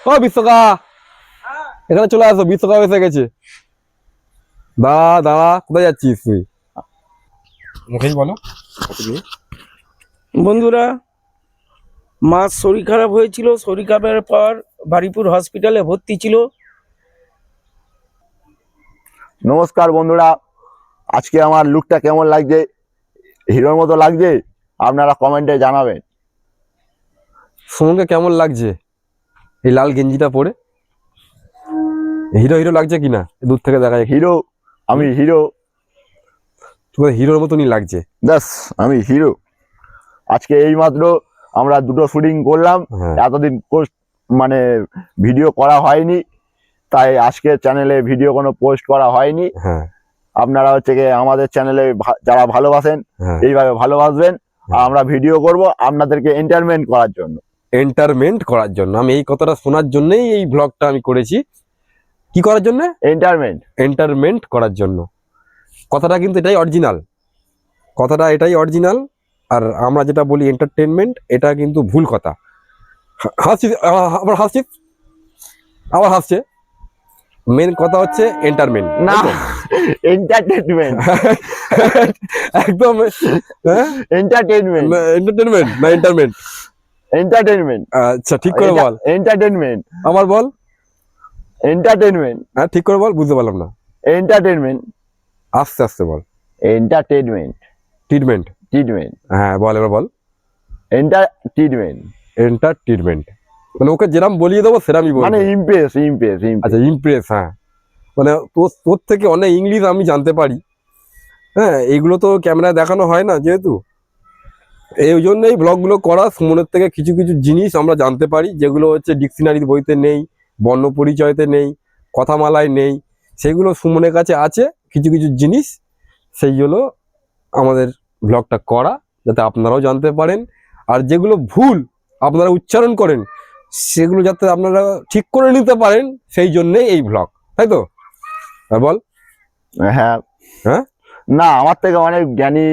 ও বিশ্বকা, এখানে চলে আসো, বিশ্বকা এসে গেছে। দাঁড়া দাঁড়া, কোথায় যাচ্ছিস তুই? মুখেই বলো। বন্ধুরা, মার শরীর খারাপ হয়েছিল, শরীর খারাপের পর বারুইপুর হসপিটালে ভর্তি ছিল। নমস্কার বন্ধুরা, আজকে আমার লুকটা কেমন লাগছে, হিরোর মতো লাগছে? আপনারা কমেন্টে জানাবেন। সুমনকে কেমন লাগছে এই লাল গেঞ্জিটা পরে? হিরো হিরো লাগছে কিনা দূর থেকে দেখা যায়? হিরো, আমি হিরো। তোমার হিরোর মতনই লাগছে। ব্যাস, আমি হিরো। আজকে এইমাত্র আমরা দুটো শুটিং করলাম। হ্যাঁ। এতদিন মানে ভিডিও করা হয়নি, তাই আজকে চ্যানেলে ভিডিও কোনো পোস্ট করা হয়নি। হ্যাঁ আপনারা হচ্ছে গিয়ে আমাদের চ্যানেলে যারা ভালোবাসেন হ্যাঁ, এইভাবে ভালোবাসবেন। আর আমরা ভিডিও করব আপনাদেরকে এন্টারটেইনমেন্ট করার জন্য। এন্টারটেইনমেন্ট করার জন্য। আমি এই কথাটা শোনার জন্যই এই ব্লগটা আমি করেছি। কি করার জন্য? এন্টারটেইনমেন্ট। এন্টারটেইনমেন্ট করার জন্য। কথাটা কিন্তু এটাই অরিজিনাল, কথাটা এটাই অরিজিনাল। আর আমরা যেটা বলি এন্টারটেইনমেন্ট, এটা কিন্তু ভুল কথা। হাসছিস আবার, হাসছিস আবার, হাসছে। মেন কথা হচ্ছে এন্টারটেইনমেন্ট না, এন্টারটেইনমেন্ট। একদম। এন্টারটেইনমেন্ট। এন্টারটেইনমেন্ট না এন্টারটেইনমেন্ট? এন্টারটেইনমেন্ট। আচ্ছা ঠিক করে বল। এন্টারটেইনমেন্ট। আবার বল। এন্টারটেইনমেন্ট। হ্যাঁ ঠিক করে বল, বুঝতে পারলাম না। এন্টারটেইনমেন্ট। আস্তে আস্তে বল। এন্টারটেইনমেন্ট। ট্রিটমেন্ট। ট্রিটমেন্ট। হ্যাঁ বল, এবার বল। এন্টারটেইনমেন্ট এন্টারটেইনমেন্ট মানে ওকে যেরাম বলিয়ে দেবো সেরামই বলবো। মানে ইমপ্রেস, ইমপ্রেস, আচ্ছা ইমপ্রেস। হ্যাঁ মানে তোর থেকে অনেক ইংলিশ আমি জানতে পারি। হ্যাঁ এইগুলো তো ক্যামেরায় দেখানো হয় না যেহেতু, এই জন্যই ব্লগগুলো করা। সুমনের থেকে কিছু কিছু জিনিস আমরা জানতে পারি, যেগুলো হচ্ছে ডিকশনারির বইতে নেই, বর্ণ পরিচয়তে নেই, কথামালায় নেই। সেগুলো সুমনের কাছে আছে কিছু কিছু জিনিস। সেই জন্য আমাদের ব্লগটা করা, যাতে আপনারাও জানতে পারেন। আর যেগুলো ভুল আপনারা উচ্চারণ করেন, সেগুলো যাতে আপনারা ঠিক করে নিতে পারেন, সেই জন্যেই এই ব্লগ, তাই তো? বল। হ্যাঁ হ্যাঁ না, আমার থেকে অনেক জ্ঞানী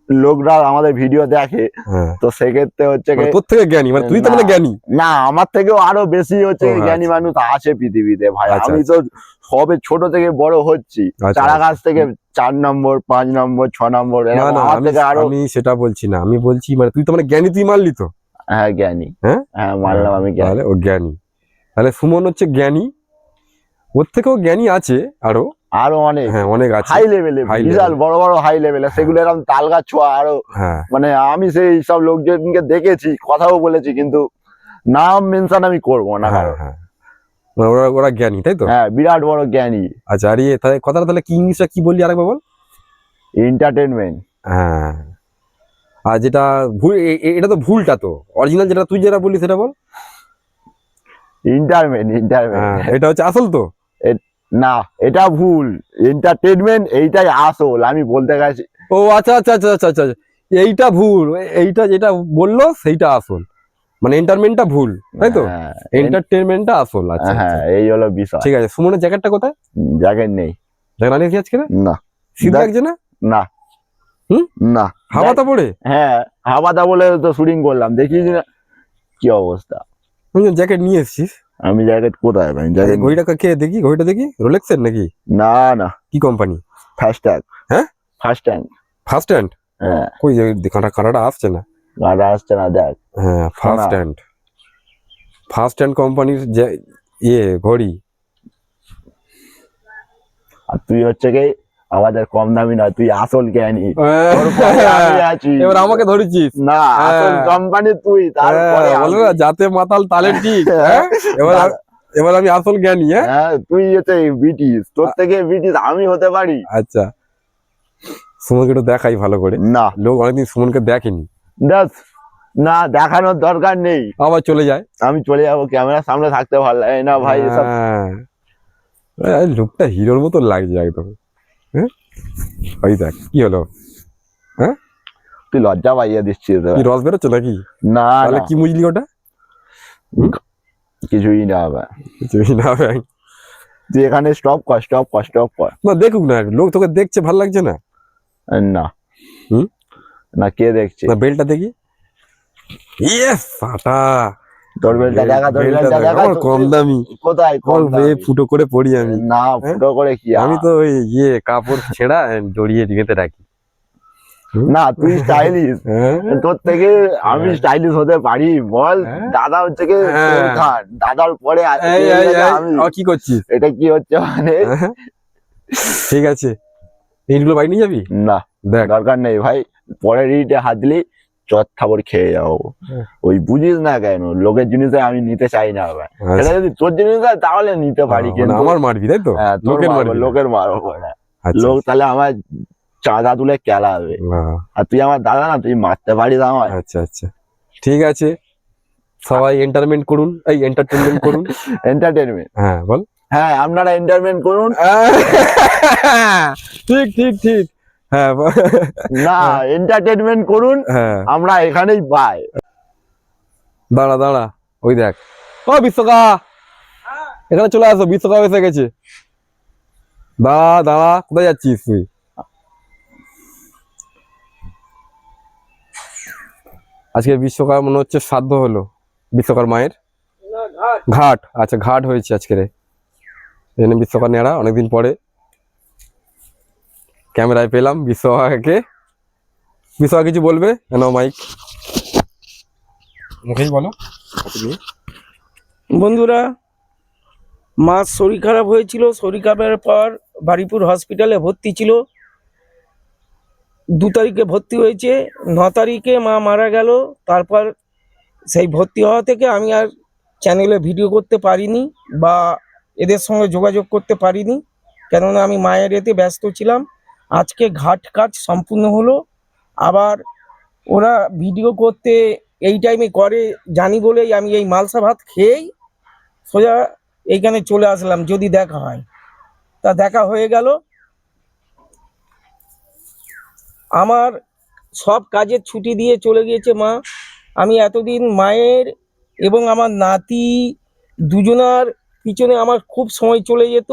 লোকরা আমাদের ভিডিও দেখে, হ্যাঁ, তো সেক্ষেত্রে হচ্ছে মানে তোর থেকে জ্ঞানী, মানে তুই তো মানে জ্ঞানী। না, আমার থেকেও আরো বেশি হচ্ছে ও, জ্ঞানী আচ্ছা। মানুষ আছে পৃথিবীতে ভাই। আচ্ছা, আমি তো সবে ছোট থেকে বড় হচ্ছি, আচ্ছা, চারা আচ্ছা। গাছ থেকে 4 নম্বর 5 নম্বর 6 নম্বর না এরকম না, আমার থেকে আরো। আমি সেটা বলছি না, আমি বলছি মানে তুই তো মানে জ্ঞানী, তুই মানলি তো? হ্যাঁ জ্ঞানী। হ্যাঁ হ্যাঁ মানলাম আমি জ্ঞানী। তাহলে ও জ্ঞানী, তাহলে সুমন হচ্ছে জ্ঞানী। ওর থেকেও জ্ঞানী আছে আরো। আরো অনেক। হ্যাঁ অনেক আছে, হাই লেভেলে, high বিশাল level। বড় বড় হাই লেভেলে, সেগুলো এরকম তাল গাছ ছোঁয়া আরো। হ্যাঁ মানে আমি সেই সব লোকজনকে দেখেছি, কথাও বলেছি, কিন্তু নাম মেনশন আমি করবো না হ্যাঁ কারো। হ্যাঁ, মানে ওরা ওরা জ্ঞানী, তাই তো? হ্যাঁ বিরাট বড় জ্ঞানী। আচ্ছা, আর তাহলে কথাটা তাহলে কি ইংলিশটা কি বললি আরেকবার বল। এন্টারটেইনমেন্ট। হ্যাঁ, আর যেটা ভুল, এটা তো ভুলটা তো। অরিজিনাল যেটা তুই যেটা বললি সেটা বল। ইন্টারমেন্ট। হ্যাঁ ইন্টারমেন্ট এটা হচ্ছে আসল তো। না, এটা ভুল। এন্টারটেইনমেন্ট এইটাই আসল, আমি বলতে গেছি। ও আচ্ছা আচ্ছা আচ্ছা আচ্ছা আচ্ছা, এইটা ভুল, এইটা যেটা বললো সেইটা আসল, মানে এন্টারটেনমেন্টটা ভুল, তাই তো? হ্যাঁ, এন্টারটেনমেন্টটা আসল। আচ্ছা হ্যাঁ আচ্ছা, এই হলো বিষয়। ঠিক আছে। সুমনের জ্যাকেটটা কোথায়? জ্যাকেট নেই। জ্যাকেট আনিয়েছি আজকে? না। শীত দেখ- লাগছে না? না। হুম? না। হাওয়াটা পড়ে? হ্যাঁ হাওয়াটা বলে তো শুটিং করলাম, দেখিস না কি অবস্থা। জ্যাকেট নিয়ে এসছিস? আমি জ্যাকেট কোথায় পাই? জ্যাকেট ঘড়িটা কে দেখি, ঘড়িটা দেখি, রোলেক্সের নাকি? না না, কি কোম্পানি? First tag. হ্যাঁ ফার্স্ট ট্যাগ। First hand? হ্যাঁ কই কাঁটাটা আসছে না। গাড়ি আসছে না, দেখ। হ্যাঁ ফার্স্ট হ্যান্ড, ফার্স্ট হ্যান্ড কোম্পানির যে ঘড়ি। আর তুই হচ্ছে কি আমাদের কম দামি না, তুই আসল জ্ঞানী। তোর পরে আমি আছি। এবার আমাকে ধরেছিস না, আসল হ্যাঁ। কোম্পানি তুই, তারপরে বলে আমি। না যাতে মাতাল তালে ঠিক। হ্যাঁ? এবার আমি আসল জ্ঞানী। হ্যাঁ হ্যাঁ তুই হচ্ছে ব্রিটিশ, তোর থেকে ব্রিটিশ আমি হতে পারি? আচ্ছা, সুমনকে একটু দেখাই ভালো করে। না। লোক অনেকদিন সুমনকে দেখেনি। দেখ, না দেখানোর দরকার নেই। আবার চলে যায়। আমি চলে যাবো, ক্যামেরার সামনে থাকতে ভালো লাগে না ভাই এসব। হ্যাঁ, লোকটা হিরোর মতো লাগছে একদম। হ্যাঁ ওই দেখ কি হলো। হ্যাঁ তুই লজ্জা পাইয়ে দিচ্ছিস তো। কি রস বেরোচ্ছে নাকি? না তাহলে না, কি মুজলি ওটা? কিছুই না হবে। কিছুই না ভাই। তুই এখানে স্টপ কর, স্টপ কর, স্টপ কর। না দেখুক না, লোক তোকে দেখছে, ভালো লাগছে না? না। হুম? না, কে দেখছে? না বেলটা দেখি। ইয়েস ফাটা, তোর বেলটা দেখা, তোর বেলটা বেলটা দেখ, দেখা। আমার কম দামি, কোথায় কম আমার দামি? ফুটো করে পড়ি আমি। না, ফুটো করে কি আমি তো ওই কাপড় ছেঁড়া জড়িয়ে গেঁথে রাখি। না, তুই স্টাইলিশ। হ্যাঁ? তোর থেকে আমি স্টাইলিশ হতে পারি বল? হ্যাঁ। দাদা হচ্ছে কি হ্যাঁ। তেল খান, দাদার পরে এই, তেল এই, থেকে এই, আমি। কি করছিস? এটা কি হচ্ছে মানে? হ্যাঁ? ঠিক আছে, এইগুলো বাড়ি নিয়ে যাবি? না, দেখ, দরকার নেই ভাই। পরের ইটে হাত দিলি চট থাবড় খেয়ে যাবো। হ্যাঁ। ওই বুঝিস না কেন, লোকের জিনিসে আমি নিতে চাই না ভাই। আচ্ছা। এটা যদি তোর জিনিস হয় তাহলে নিতে পারি, মানে কিন্তু আমার মারবি তাই তো? হ্যাঁ, তোর লোকের মারবো, মারবি না। লোকের মারবো না। আচ্ছা, লোক তাহলে আমার চাঁদা তুলে কেলাবে। না, আর তুই আমার দাদা না, তুই মারতে পারিস আমার। আচ্ছা আচ্ছা, ঠিক আছে, সবাই এন্টারটেনমেন্ট করুন, এন্টারটেনমেন্ট, হ্যাঁ বল। হ্যাঁ আপনারা এন্টারটেনমেন্ট করুন। ঠিক ঠিক ঠিক, হ্যাঁ না, এন্টারটেনমেন্ট করুন, হ্যাঁ। আমরা এখানেই পাই। দাঁড়া দাঁড়া, ওই দেখ, ও বিশ্বকা, এখানে চলে আসো, বিশ্বকাপ এসে গেছে। দাঁড়া দাঁড়া, কোথায় যাচ্ছিস তুই? আজকে বিশ্বকাপ মনে হচ্ছে শ্রাদ্ধ হলো বিশ্বকার মায়ের। ঘাট, আচ্ছা ঘাট হয়েছে আজকের, এখানে বিশ্বকাপ নেড়া অনেকদিন পরে ক্যামেরায় পেলাম বিশ্বকাকে। বিশ্বকা কিছু বলবে? নাও মাইক, মুখেই বলো। বন্ধুরা, মার শরীর খারাপ হয়েছিল, শরীর খারাপের পর বারুইপুর হসপিটালে ভর্তি ছিল। 2 তারিখে ভর্তি হয়েছে, 9 তারিখে মা মারা গেল। তারপর সেই ভর্তি হওয়া থেকে আমি আর চ্যানেলে ভিডিও করতে পারিনি বা এদের সঙ্গে যোগাযোগ করতে পারিনি, কেননা আমি মায়ের এতে ব্যস্ত ছিলাম। আজকে ঘাট কাজ সম্পূর্ণ হলো। আবার ওরা ভিডিও করতে এই টাইমে করে জানি বলেই আমি এই মালসা ভাত খেয়েই সোজা এইখানে চলে আসলাম, যদি দেখা হয়। তা দেখা হয়ে গেল। আমার সব কাজের ছুটি দিয়ে চলে গিয়েছে মা। আমি এতদিন মায়ের এবং আমার নাতি দুজনার পিছনে আমার খুব সময় চলে যেত।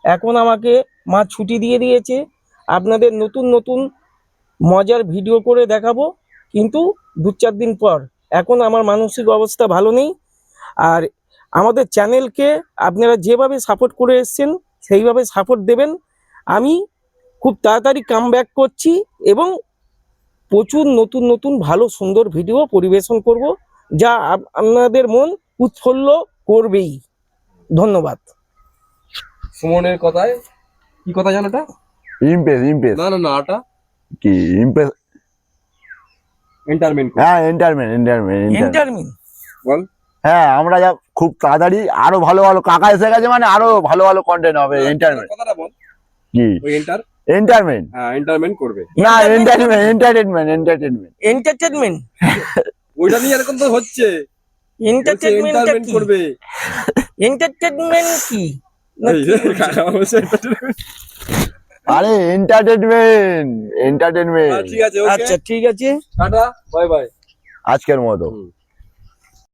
এখন আমাকে মা ছুটি দিয়ে দিয়েছে। আপনাদের নতুন নতুন মজার ভিডিও করে দেখাবো, কিন্তু 2-4 দিন পর। এখন আমার মানসিক অবস্থা ভালো নেই। আর আমাদের চ্যানেলকে আপনারা যেভাবে সাপোর্ট করে এসেছেন সেইভাবে সাপোর্ট দেবেন। আমি খুব তাড়াতাড়ি কামব্যাক করছি এবং প্রচুর নতুন নতুন ভালো সুন্দর ভিডিও পরিবেশন করব, যা আপনাদের মন উৎফুল্ল করবেই। ধন্যবাদ। সুমনের কথায় কি কথা জানো? এটা ইমপ্রেস, ইমপ্রেস না না না, এটা কি ইমপ্রেস? এন্টারটেনমেন্ট হ্যাঁ, এন্টারটেনমেন্ট। এন্টারমিন বল। হ্যাঁ, আমরা যা খুব তাড়াতাড়ি আরো ভালো ভালো, কাকা এসে গেছে মানে আরো ভালো ভালো কন্টেন্ট হবে। এন্টারটেনমেন্ট কথাটা বল, কি? ওই এন্টারটেনমেন্ট এন্টারটেনমেন্ট করবে না, এন্টারটেনমেন্ট। এন্টারটেনমেন্ট ওইটা নিয়ে এরকম তো হচ্ছে, এন্টারটেনমেন্টটা কি? করবে। এন্টারটেনমেন্ট কি? না, এই কি যে, বলছো? কাকা বলছে entertainment। আরে এন্টারটেনমেন্ট। ঠিক আছে, ওকে, আচ্ছা ঠিক আছে, টাটা, বাই বাই। আজকের মতো।